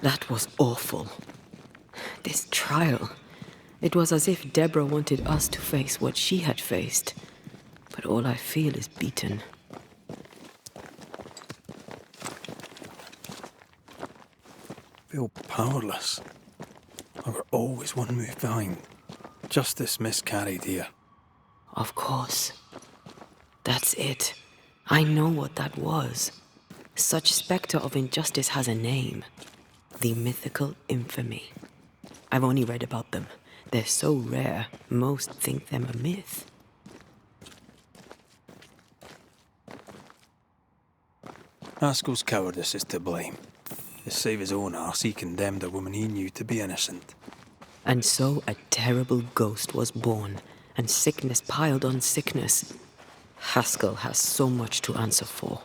That was awful. This trial. It was as if Deborah wanted us to face what she had faced. But all I feel is beaten. Feel powerless. I were always one move behind. Justice miscarried here. Of course. That's it. I know what that was. Such spectre of injustice has a name. The mythical infamy. I've only read about them. They're so rare, most think them a myth. Haskell's cowardice is to blame. To save his own arse, he condemned a woman he knew to be innocent. And so a terrible ghost was born, and sickness piled on sickness. Haskell has so much to answer for.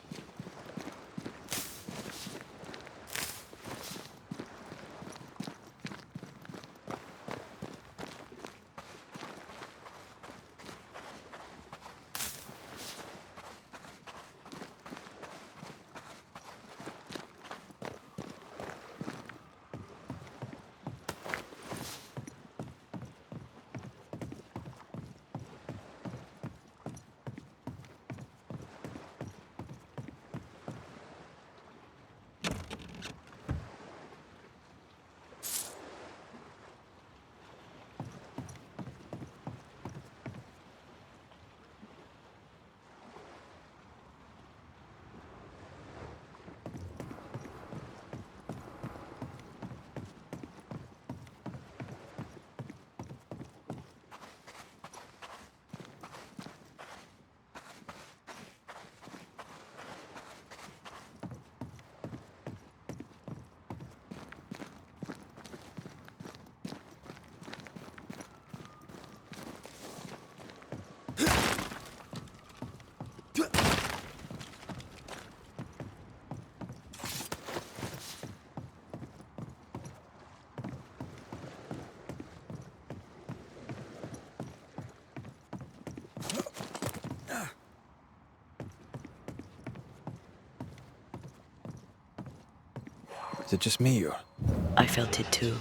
Is it just me, or? I felt it too.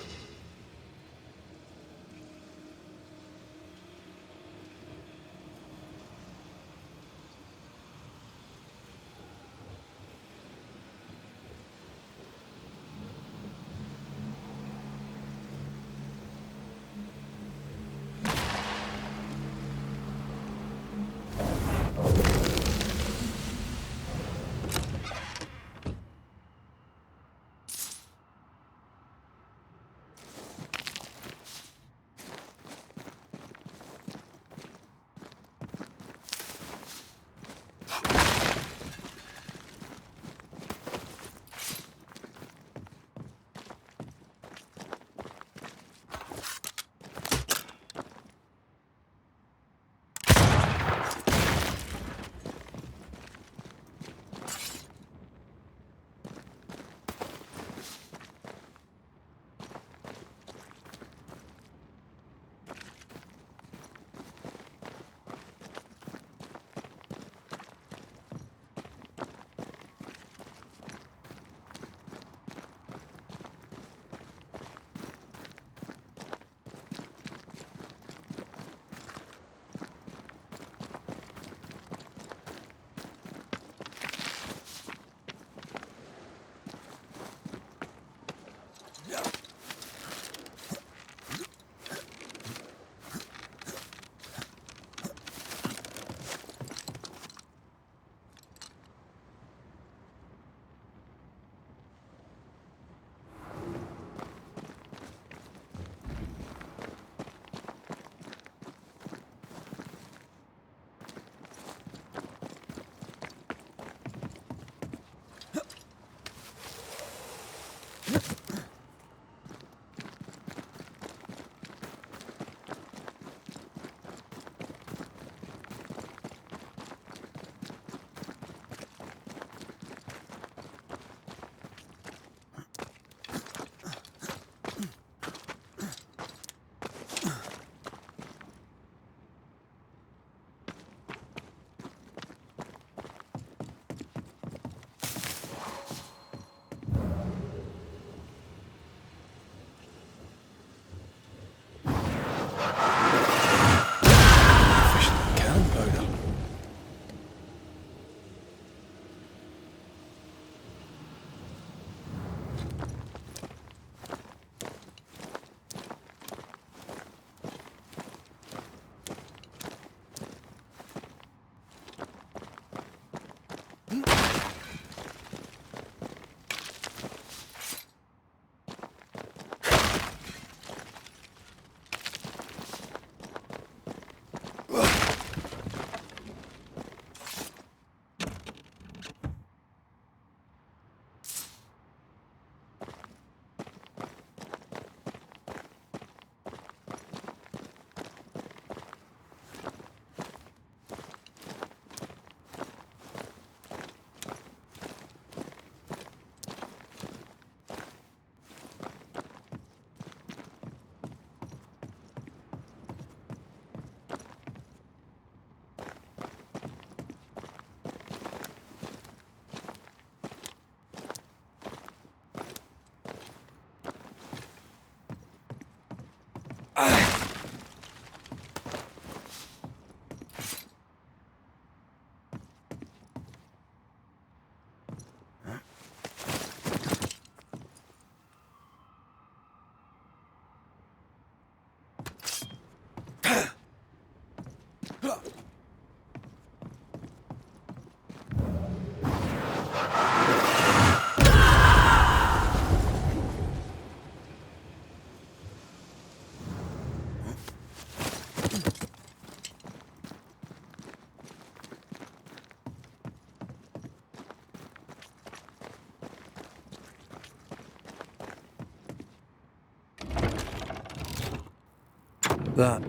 That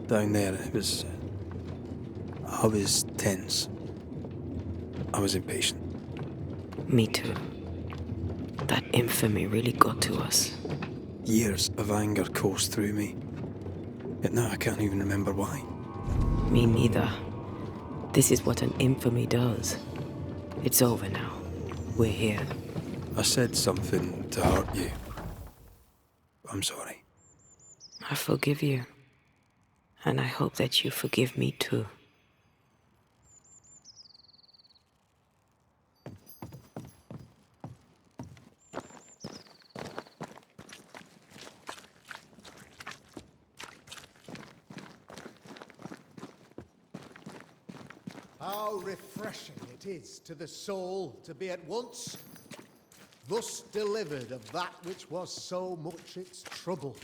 down there, I was tense. I was impatient. Me too. That infamy really got to us. Years of anger coursed through me. Yet now I can't even remember why. Me neither. This is what an infamy does. It's over now. We're here. I said something to hurt you. I'm sorry. I forgive you. And I hope that you forgive me too. How refreshing it is to the soul to be at once thus delivered of that which was so much its trouble.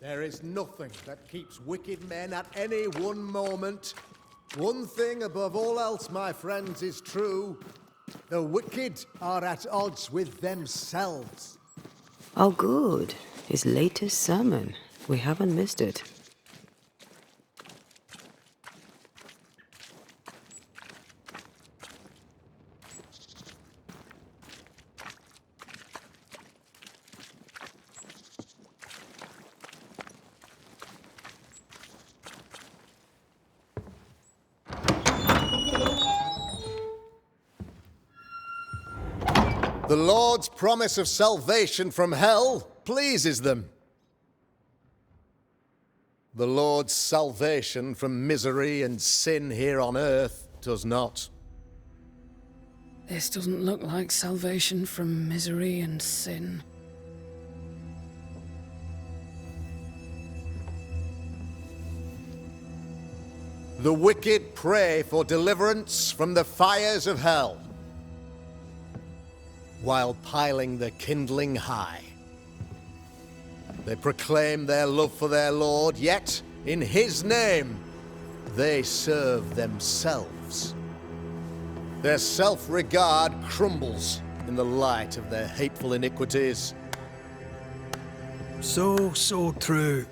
There is nothing that keeps wicked men at any one moment. One thing above all else, my friends, is true. The wicked are at odds with themselves. Oh, good. His latest sermon. We haven't missed it. The Lord's promise of salvation from hell pleases them. The Lord's salvation from misery and sin here on earth does not. This doesn't look like salvation from misery and sin. The wicked pray for deliverance from the fires of hell, while piling the kindling high. They proclaim their love for their Lord, yet, in His name, they serve themselves. Their self-regard crumbles in the light of their hateful iniquities. So true.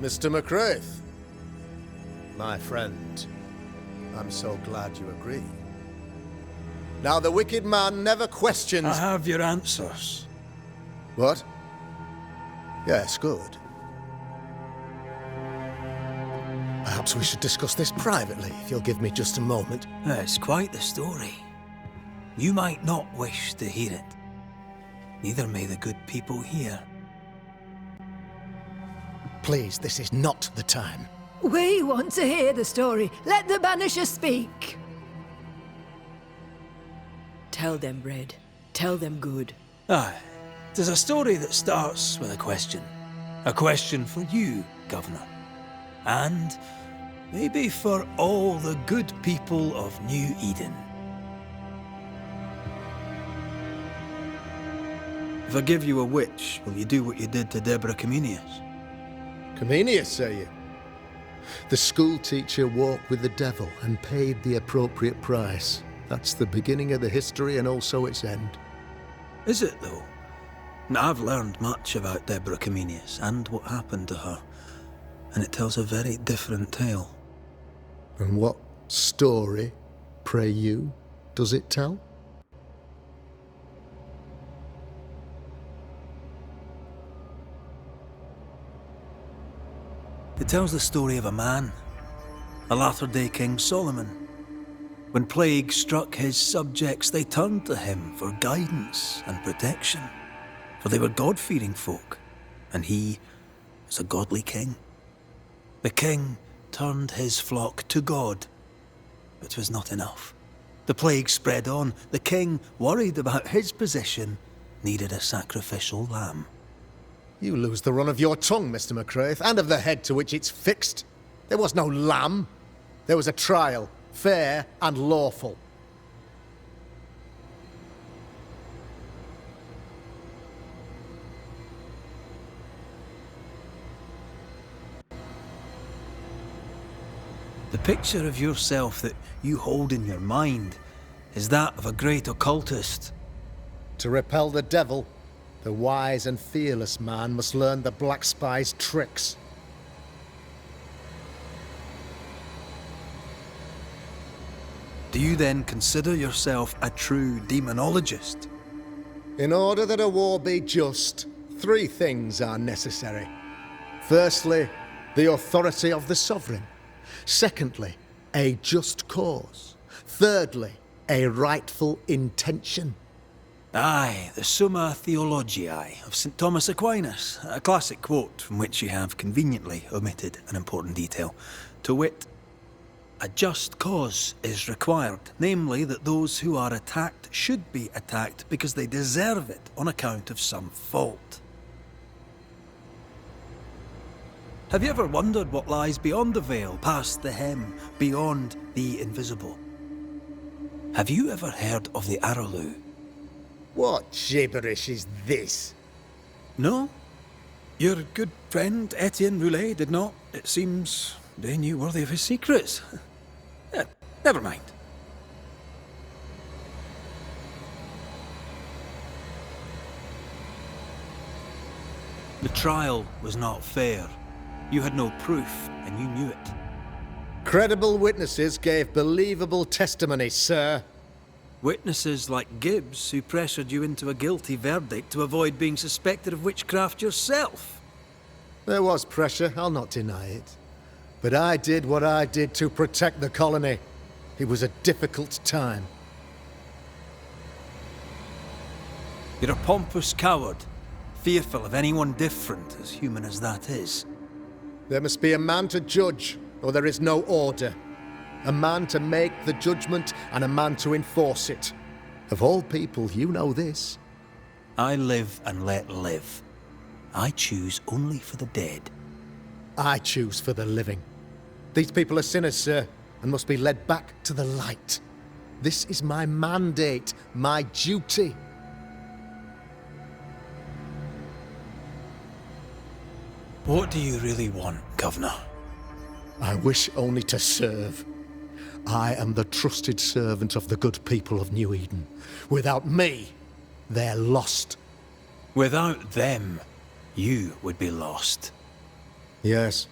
Mr. McRaith, my friend, I'm so glad you agree. Now, the wicked man never questions... I have your answers. What? Yes, good. Perhaps we should discuss this privately, if you'll give me just a moment. It's quite the story. You might not wish to hear it. Neither may the good people here. Please, this is not the time. We want to hear the story. Let the Banishers speak. Tell them, Red. Tell them good. Aye. There's a story that starts with a question. A question for you, Governor. And maybe for all the good people of New Eden. If I give you a witch, will you do what you did to Deborah Comenius? Comenius, say you? The school teacher walked with the devil and paid the appropriate price. That's the beginning of the history and also its end. Is it, though? Now, I've learned much about Deborah Comenius and what happened to her, and it tells a very different tale. And what story, pray you, does it tell? It tells the story of a man, a latter-day King Solomon. When plague struck his subjects, they turned to him for guidance and protection, for they were God-fearing folk, and he was a godly king. The king turned his flock to God, but it was not enough. The plague spread on. The king, worried about his position, needed a sacrificial lamb. You lose the run of your tongue, Mr. McCraith, and of the head to which it's fixed. There was no lamb. There was a trial, fair and lawful. The picture of yourself that you hold in your mind is that of a great occultist. To repel the devil, the wise and fearless man must learn the Black Spy's tricks. Do you then consider yourself a true demonologist? In order that a war be just, 3 things are necessary. Firstly, the authority of the sovereign. Secondly, a just cause. Thirdly, a rightful intention. Aye, the Summa Theologiae of St. Thomas Aquinas, a classic quote from which you have conveniently omitted an important detail. To wit, a just cause is required, namely that those who are attacked should be attacked because they deserve it on account of some fault. Have you ever wondered what lies beyond the veil, past the hem, beyond the invisible? Have you ever heard of the Araloo? What gibberish is this? No? Your good friend Etienne Roulet did not. It seems they knew worthy of his secrets. Never mind. The trial was not fair. You had no proof, and you knew it. Credible witnesses gave believable testimony, sir. Witnesses like Gibbs, who pressured you into a guilty verdict to avoid being suspected of witchcraft yourself. There was pressure, I'll not deny it. But I did what I did to protect the colony. It was a difficult time. You're a pompous coward, fearful of anyone different, as human as that is. There must be a man to judge, or there is no order. A man to make the judgment, and a man to enforce it. Of all people, you know this. I live and let live. I choose only for the dead. I choose for the living. These people are sinners, sir, and must be led back to the light. This is my mandate, my duty. What do you really want, Governor? I wish only to serve. I am the trusted servant of the good people of New Eden. Without me, they're lost. Without them, you would be lost. Yes.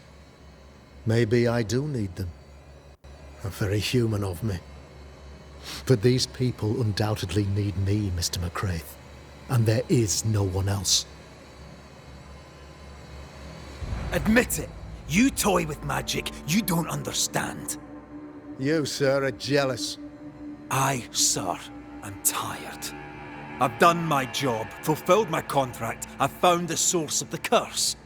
Maybe I do need them. Very human of me. But these people undoubtedly need me, Mr. McCraith. And there is no one else. Admit it. You toy with magic you don't understand. You, sir, are jealous. I, sir, am tired. I've done my job, fulfilled my contract, I've found the source of the curse.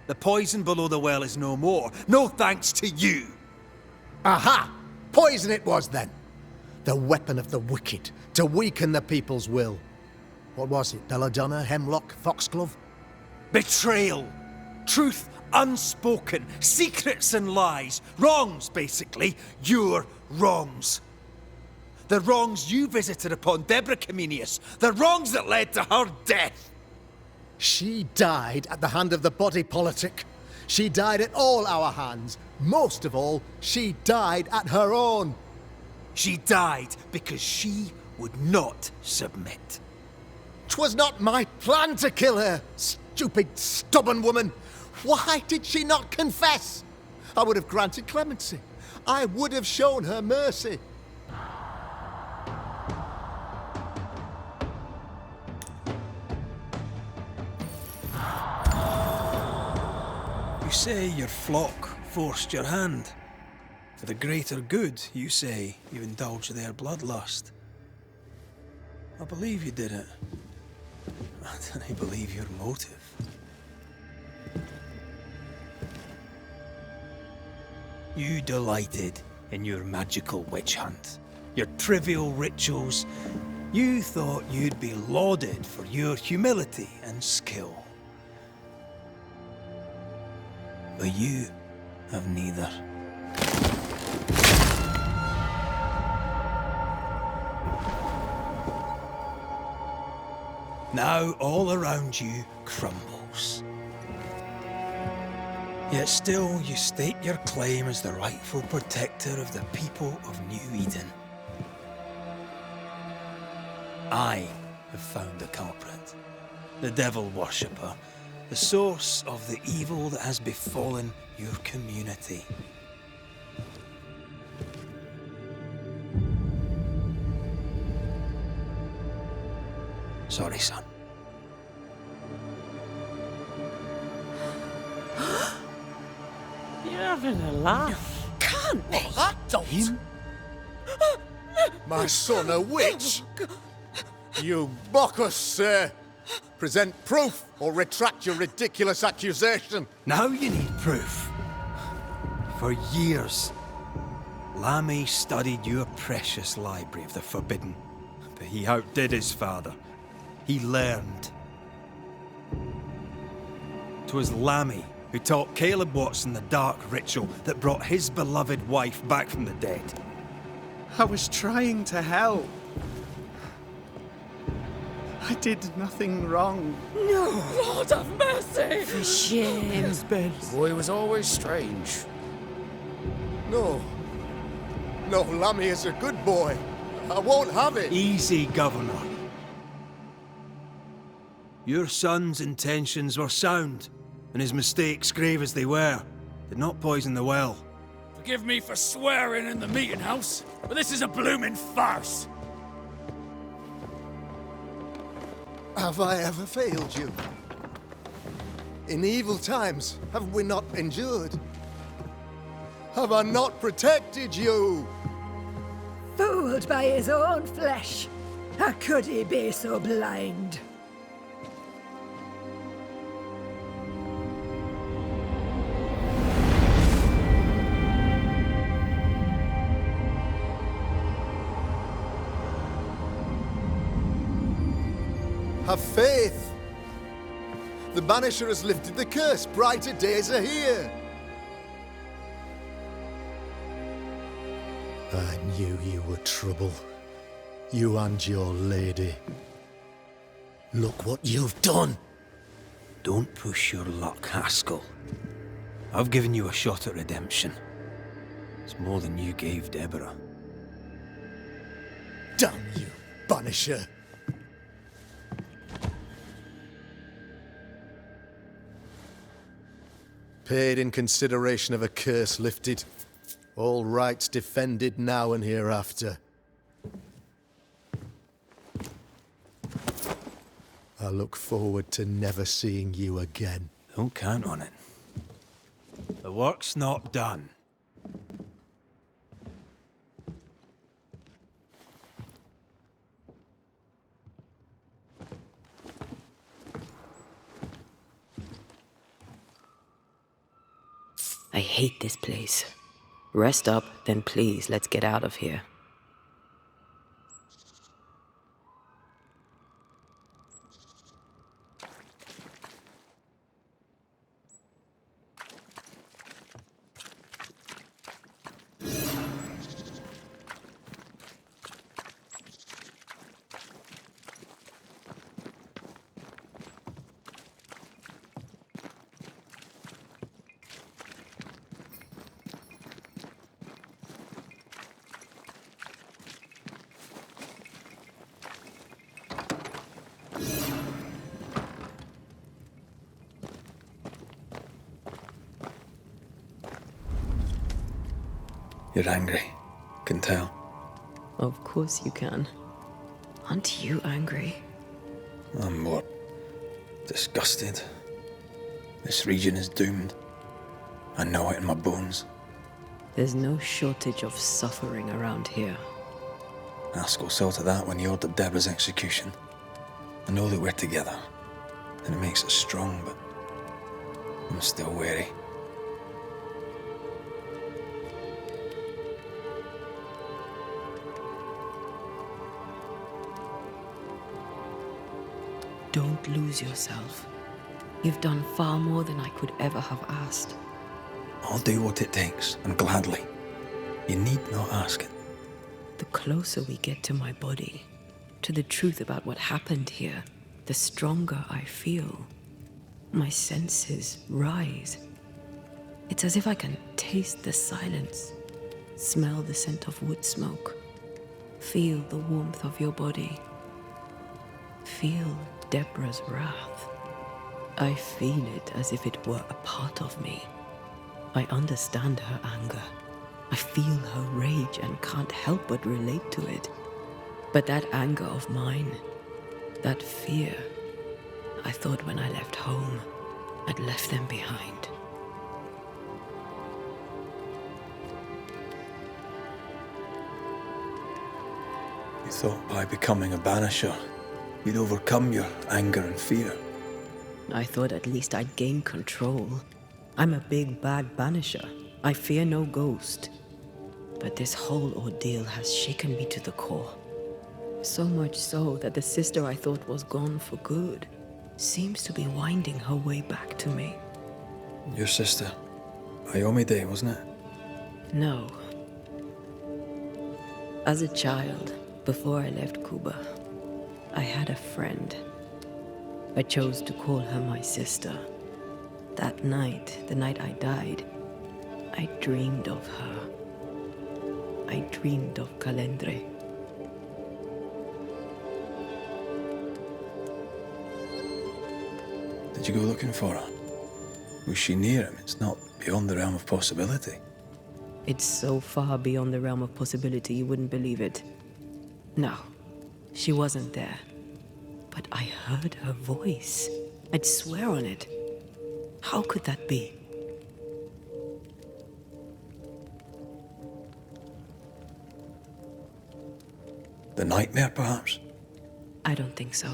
The poison below the well is no more, no thanks to you. Aha! Poison it was then. The weapon of the wicked, to weaken the people's will. What was it, belladonna, hemlock, foxglove? Betrayal. Truth unspoken, secrets and lies. Wrongs, basically. Your wrongs. The wrongs you visited upon Deborah Comenius. The wrongs that led to her death. She died at the hand of the body politic. She died at all our hands. Most of all, she died at her own. She died because she would not submit. 'Twas not my plan to kill her, stupid, stubborn woman. Why did she not confess? I would have granted clemency. I would have shown her mercy. You say your flock forced your hand. For the greater good, you say, you indulged their bloodlust. I believe you did it. I don't believe your motive. You delighted in your magical witch hunt, your trivial rituals. You thought you'd be lauded for your humility and skill. But you have neither. Now all around you crumbles. Yet still you state your claim as the rightful protector of the people of New Eden. I have found the culprit, the devil worshipper, the source of the evil that has befallen your community. Sorry, son. You're having a laugh. Can't be! That don't! Him? My son, a witch? You mock us, sir. Present proof or retract your ridiculous accusation. Now you need proof. For years, Lammy studied your precious library of the forbidden, but he outdid his father. He learned. 'Twas Lammy who taught Caleb Watson the dark ritual that brought his beloved wife back from the dead. I was trying to help. I did nothing wrong. No! Lord have mercy! For shame. Ben. Boy was always strange. No. No, Lammy is a good boy. I won't have it. Easy, Governor. Your son's intentions were sound, and his mistakes, grave as they were, did not poison the well. Forgive me for swearing in the meeting house, but this is a blooming farce. Have I ever failed you? In evil times, have we not endured? Have I not protected you? Fooled by his own flesh. How could he be so blind? Have faith. The Banisher has lifted the curse. Brighter days are here. I knew you were trouble. You and your lady. Look what you've done. Don't push your luck, Haskell. I've given you a shot at redemption. It's more than you gave Deborah. Damn you, Banisher. Paid in consideration of a curse lifted. All rights defended now and hereafter. I look forward to never seeing you again. Don't count on it. The work's not done. I hate this place. Rest up, then please, let's get out of here. You're angry. Can tell. Of course you can. Aren't you angry? I'm more disgusted. This region is doomed. I know it in my bones. There's no shortage of suffering around here. Haskell saw to that when he ordered Deborah's execution. I know that we're together, and it makes us strong, but I'm still wary. Don't lose yourself. You've done far more than I could ever have asked. I'll do what it takes, and gladly. You need not ask it. The closer we get to my body, to the truth about what happened here, the stronger I feel. My senses rise. It's as if I can taste the silence, smell the scent of wood smoke, feel the warmth of your body, feel Deborah's wrath. I feel it as if it were a part of me. I understand her anger. I feel her rage and can't help but relate to it. But that anger of mine, that fear, I thought when I left home, I'd left them behind. You thought by becoming a Banisher, you'd overcome your anger and fear. I thought at least I'd gain control. I'm a big bad Banisher. I fear no ghost. But this whole ordeal has shaken me to the core. So much so that the sister I thought was gone for good seems to be winding her way back to me. Your sister, Ayomide, wasn't it? No. As a child, before I left Cuba, I had a friend. I chose to call her my sister. That night, the night I died, I dreamed of her. I dreamed of Calendre. Did you go looking for her? Was she near him? It's not beyond the realm of possibility. It's so far beyond the realm of possibility you wouldn't believe it. No, she wasn't there. But I heard her voice. I'd swear on it. How could that be? The nightmare, perhaps? I don't think so.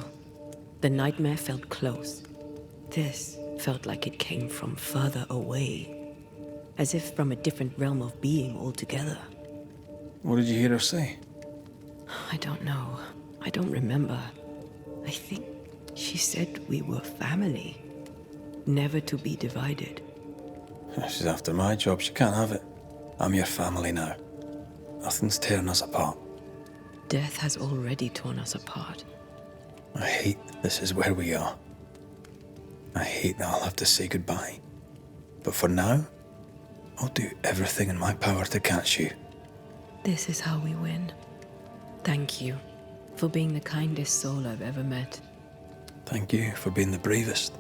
The nightmare felt close. This felt like it came from further away. As if from a different realm of being altogether. What did you hear her say? I don't know. I don't remember. I think she said we were family. Never to be divided. She's after my job. She can't have it. I'm your family now. Nothing's tearing us apart. Death has already torn us apart. I hate this is where we are. I hate that I'll have to say goodbye. But for now, I'll do everything in my power to catch you. This is how we win. Thank you for being the kindest soul I've ever met. Thank you for being the bravest.